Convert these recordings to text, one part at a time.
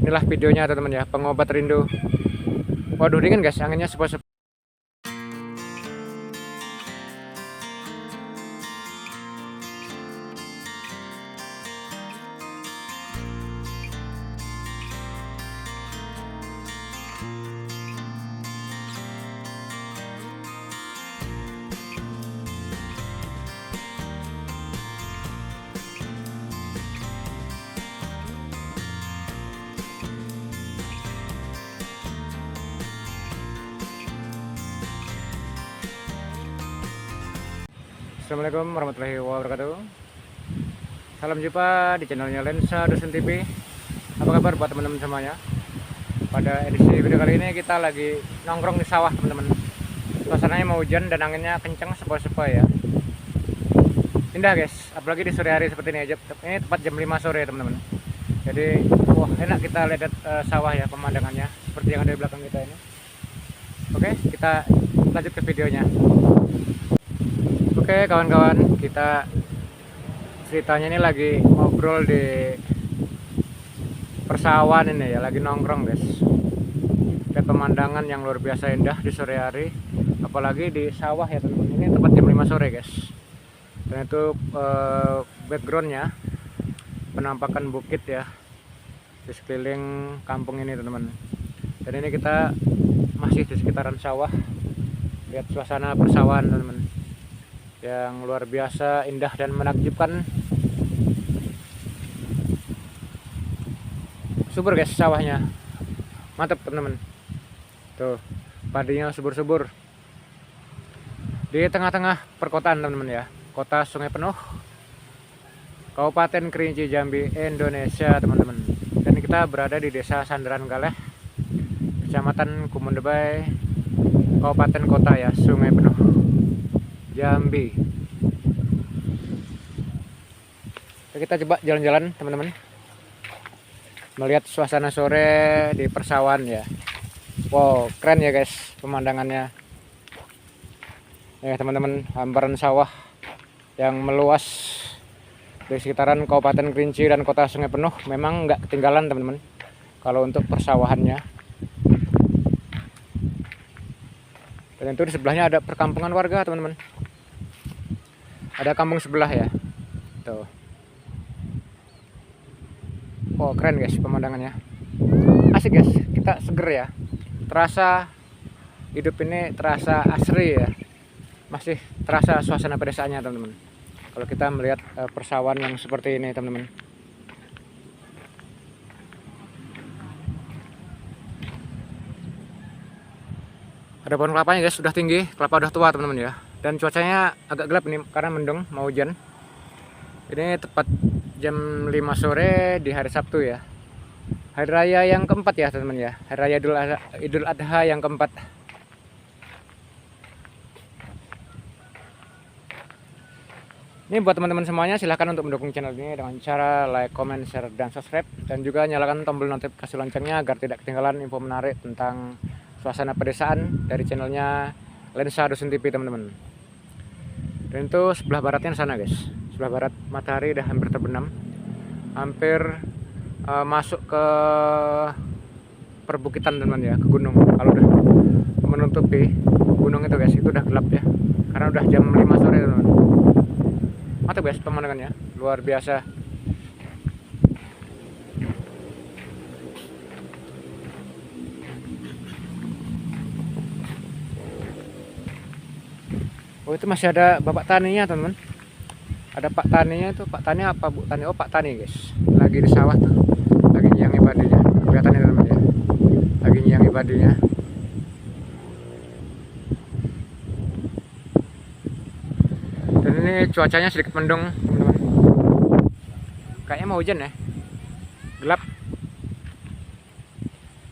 Inilah videonya teman-teman ya, pengobat rindu. Waduh dingin guys, anginnya sepoi-sepoi. Assalamualaikum warahmatullahi wabarakatuh. Salam jumpa di channelnya Lensa Dusun TV. Apa kabar buat teman-teman semuanya? Pada edisi video kali ini kita lagi nongkrong di sawah teman-teman. Suasananya mau hujan dan anginnya kenceng sepoi-sepoi ya. Indah guys, apalagi di sore hari seperti ini aja. Ini tepat jam 5 sore teman-teman. Jadi wah enak kita lihat sawah ya, pemandangannya seperti yang ada di belakang kita ini. Oke, kita lanjut ke videonya. Oke kawan-kawan, kita ceritanya ini lagi ngobrol di persawahan ini ya, lagi nongkrong guys. Lihat pemandangan yang luar biasa indah di sore hari, apalagi di sawah ya teman-teman. Ini tepat jam 5 sore guys. Dan itu backgroundnya penampakan bukit ya di sekeliling kampung ini teman-teman. Dan ini kita masih di sekitaran sawah. Lihat suasana persawahan teman-teman, yang luar biasa indah dan menakjubkan. Subur guys sawahnya, mantap teman-teman. Tuh padinya subur-subur di tengah-tengah perkotaan teman-teman ya, kota Sungai Penuh, Kabupaten Kerinci Jambi, Indonesia teman-teman. Dan kita berada di Desa Sandaran Galeh, Kecamatan Kumundebay, Kabupaten Kota ya, Sungai Penuh, Jambi. Kita coba jalan-jalan teman-teman, melihat suasana sore di persawahan ya. Wow keren ya guys pemandangannya ya teman-teman. Hamparan sawah yang meluas di sekitaran Kabupaten Kerinci dan Kota Sungai Penuh memang nggak ketinggalan teman-teman kalau untuk persawahannya. Dan itu di sebelahnya ada perkampungan warga teman-teman. Ada kampung sebelah ya. Tuh. Oh keren guys pemandangannya. Asik guys, kita seger ya. Terasa hidup ini terasa asri ya. Masih terasa suasana pedesaannya teman-teman. Kalau kita melihat persawahan yang seperti ini teman-teman. Ada pohon kelapanya guys, sudah tinggi, kelapa udah tua teman-teman ya. Dan cuacanya agak gelap ini karena mendung, mau hujan. Ini tepat jam 5 sore di hari Sabtu ya. Hari raya yang keempat ya teman-teman ya. Hari raya Idul Adha yang keempat. Ini buat teman-teman semuanya, silahkan untuk mendukung channel ini dengan cara like, comment, share, dan subscribe. Dan juga nyalakan tombol notifikasi loncengnya agar tidak ketinggalan info menarik tentang suasana pedesaan dari channelnya Lensa Dusun TV teman-teman. Dan itu sebelah baratnya sana guys, sebelah barat matahari udah hampir terbenam, hampir masuk ke perbukitan teman-teman ya, ke gunung. Kalau udah menutupi gunung itu guys, itu udah gelap ya, karena udah jam 5 sore teman-teman. Mantap guys pemandangannya, luar biasa. Oh itu masih ada bapak taninya teman-teman. Ada pak taninya itu, pak tani apa bu tani? Oh pak tani guys, lagi di sawah tuh, lagi nyiangi padinya. Kelihatan ya teman-teman ya, lagi nyiangi padinya. Dan ini cuacanya sedikit mendung teman-teman, kayaknya mau hujan ya, gelap.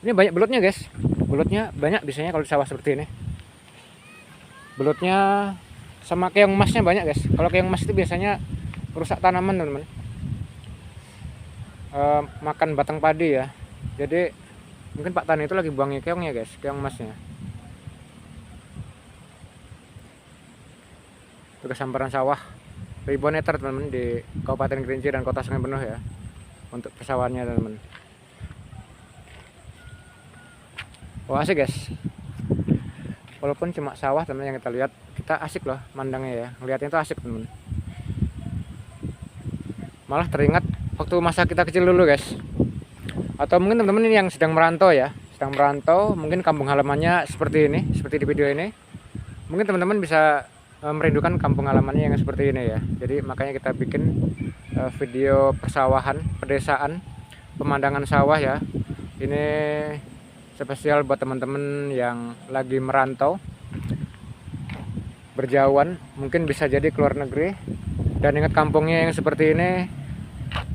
Ini banyak belutnya guys, belutnya banyak biasanya kalau di sawah seperti ini. Belutnya sama keong emasnya banyak guys. Kalau keong emas itu biasanya merusak tanaman teman-teman, makan batang padi ya. Jadi mungkin pak tani itu lagi buangnya keongnya guys, keong emasnya. Tugas hamparan sawah ribuan hektar teman-teman di Kabupaten Kerinci dan Kota Sungai Penuh ya, untuk persawahannya teman-teman. Wah asik guys, walaupun cuma sawah teman yang kita lihat, kita asik loh mandangnya ya, ngeliatnya itu asik teman. Malah teringat waktu masa kita kecil dulu guys. Atau mungkin teman-teman ini yang sedang merantau ya, sedang merantau, mungkin kampung halamannya seperti ini, seperti di video ini. Mungkin teman-teman bisa merindukan kampung halamannya yang seperti ini ya. Jadi makanya kita bikin video persawahan, pedesaan, pemandangan sawah ya. Ini spesial buat teman-teman yang lagi merantau, berjauhan, mungkin bisa jadi keluar negeri dan ingat kampungnya yang seperti ini.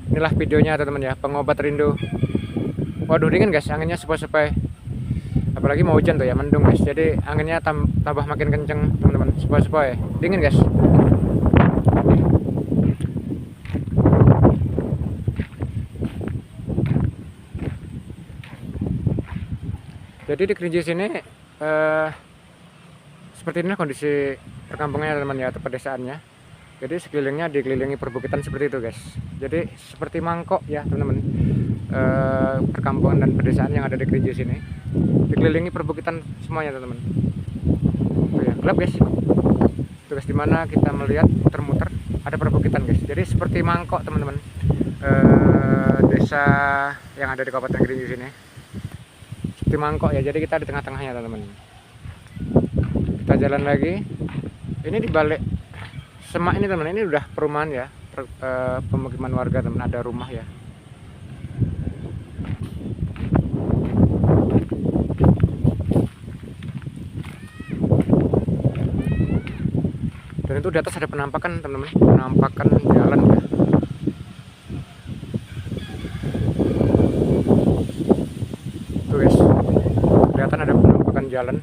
Inilah videonya teman-teman ya, pengobat rindu. Waduh dingin guys, anginnya sepoi-sepoi, apalagi mau hujan tuh ya, mendung guys, jadi anginnya tambah makin kenceng teman-teman, sepoi-sepoi, dingin guys. Jadi di Kerinci sini seperti ini kondisi perkampungannya teman ya, atau pedesaannya. Jadi sekelilingnya dikelilingi perbukitan seperti itu guys. Jadi seperti mangkok ya teman-teman, perkampungan dan pedesaan yang ada di Kerinci sini dikelilingi perbukitan semuanya teman-teman. Tuh ya, gelap guys. Tuh guys, dimana kita melihat muter-muter ada perbukitan guys. Jadi seperti mangkok teman-teman, desa yang ada di Kabupaten Kerinci sini. Seperti mangkok ya, jadi kita di tengah-tengahnya teman-teman. Kita jalan lagi. Ini di balik semak ini teman, ini udah perumahan ya, pemukiman warga teman, ada rumah ya. Dan itu di atas ada penampakan teman-teman, penampakan jalan ya. Tuh guys, kelihatan ada penampakan jalan.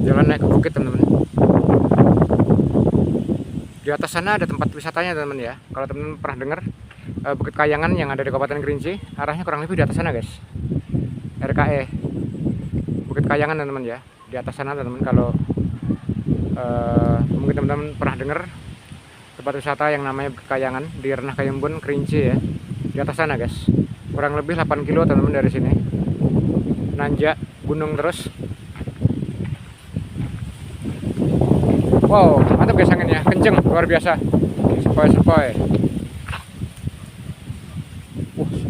Jalan naik ke bukit teman-teman. Di atas sana ada tempat wisatanya teman-teman ya. Kalau teman-teman pernah dengar Bukit Kayangan yang ada di Kabupaten Kerinci, arahnya kurang lebih di atas sana guys. RKE Bukit Kayangan teman-teman ya. Di atas sana teman-teman, kalau mungkin teman-teman pernah dengar tempat wisata yang namanya Bukit Kayangan di Renah Kayumbun Kerinci ya. Di atas sana guys. Kurang lebih 8 kilo teman-teman dari sini. Nanjak gunung terus. Wow, mantap guys, anginnya kenceng, luar biasa, sepoi-sepoi.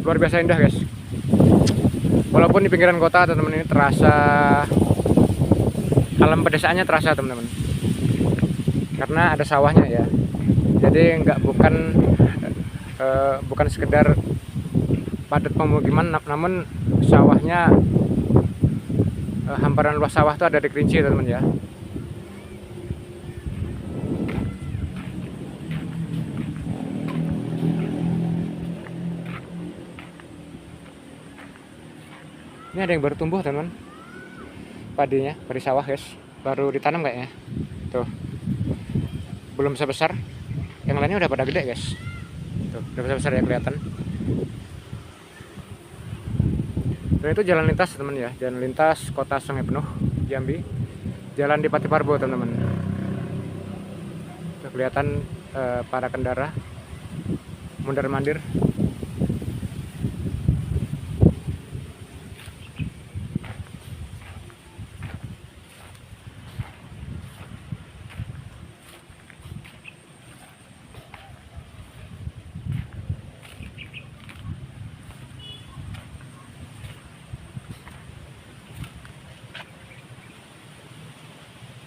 Luar biasa indah guys. Walaupun di pinggiran kota teman-teman, ini terasa alam pedesaannya, terasa teman-teman, karena ada sawahnya ya. Jadi bukan sekedar padat pemukiman, namun sawahnya, hamparan luas sawah itu ada di Kerinci teman-teman ya. Ini ada yang baru tumbuh teman-teman, padinya, padi sawah guys, baru ditanam kayaknya. Tuh, belum sebesar, yang lainnya udah pada gede guys. Tuh, udah besar-besar ya kelihatan. Dan itu jalan lintas teman ya, jalan lintas kota Sungai Penuh Jambi, jalan di Pati Parbo teman-teman. Tuh, kelihatan para kendara mundar mandir.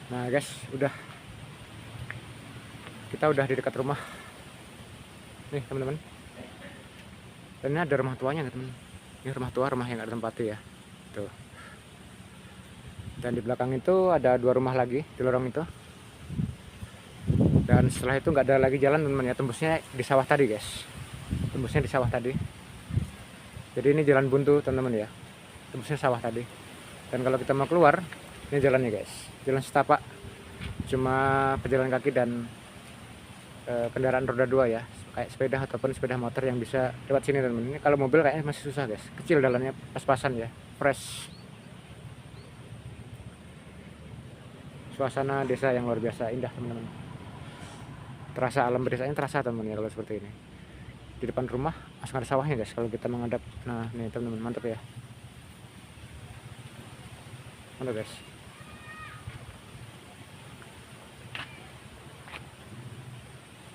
Nah guys, kita udah di dekat rumah nih teman-teman. Dan ini ada rumah tuanya teman. Ini rumah tua, rumah yang nggak ditempati ya. Tuh. Dan di belakang itu ada 2 rumah lagi di lorong itu. Dan setelah itu nggak ada lagi jalan teman-teman ya, tembusnya di sawah tadi guys. Tembusnya di sawah tadi. Jadi ini jalan buntu teman-teman ya. Tembusnya sawah tadi. Dan kalau kita mau keluar, ini jalannya guys, jalan setapak, cuma pejalan kaki dan kendaraan roda 2 ya, kayak sepeda ataupun sepeda motor yang bisa lewat sini teman-teman. Ini kalau mobil kayaknya masih susah guys, kecil jalannya, pas-pasan ya, fresh. Suasana desa yang luar biasa indah teman-teman. Terasa alam pedesanya, terasa teman-teman ya kalau seperti ini. di depan rumah langsung ada sawahnya guys kalau kita menghadap. Nah nih teman-teman, mantap ya, mantap guys.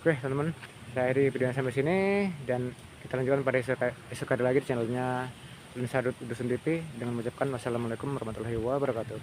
Oke teman-teman, saya akhiri videonya sampai sini dan kita lanjutkan pada esok hari lagi di channelnya Lensa Dusun TV dengan mengucapkan wassalamualaikum warahmatullahi wabarakatuh.